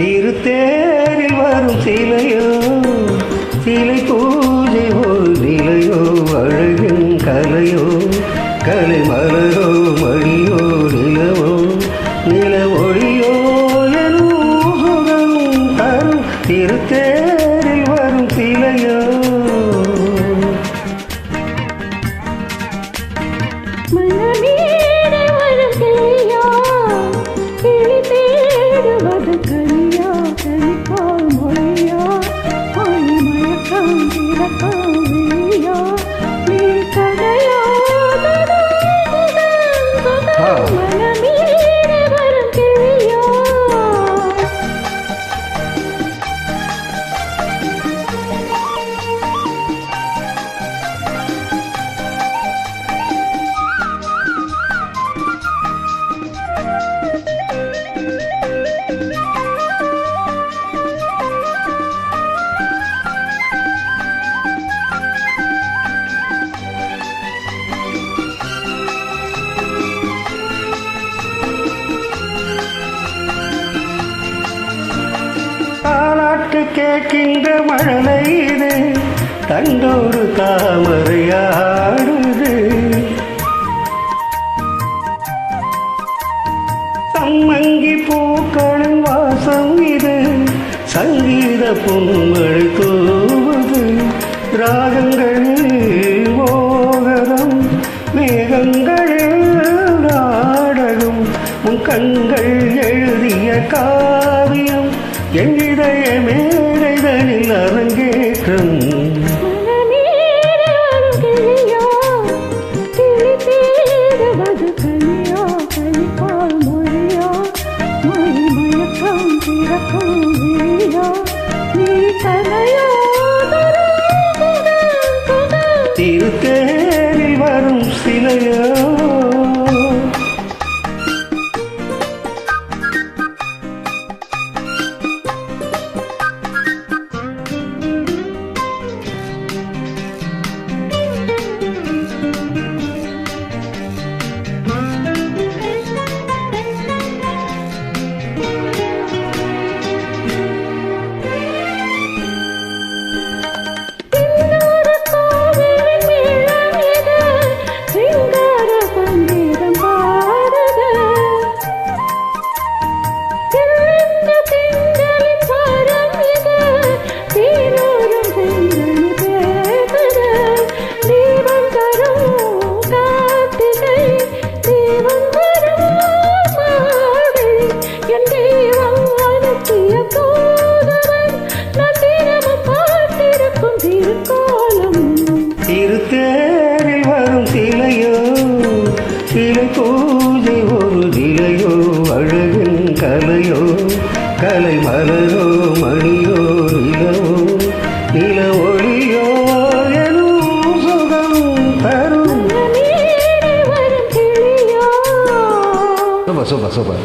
திருத்தேரில் வரும் சிலையோ சிலை பூஜை ஒரு நிலையோ அழகின் கலையோ கலை மலரோ மணியோ நிலவோ நில ஒளியோ எனும் சுகம் தரும் திருத்தேரில் வரும் சிலையோ கேட்கின்ற மழலை இது தண்டோடு தாமரையாடுது சம்மங்கி பூக்களின் வாசம் இது சங்கீத பொன்மழை தூவுது ராகங்களில் மோகரம் மேகங்களில் நாடகம் உன் கண்கள் எழுதிய காவியம் என் இதய மேடைதனில் அரங்கேற்றம் திருத்தேரில் வரும் சிலையோ திருத்தேரில் வரும் சிலையோ சிலை பூஜை ஒரு நிலையோ அழகின் கலையோ கலை மலரோ மணியோ நிலவோ நில ஒளியோ எனும் சுகம் தரும் சூப்பர் சூப்பர் சூப்பர்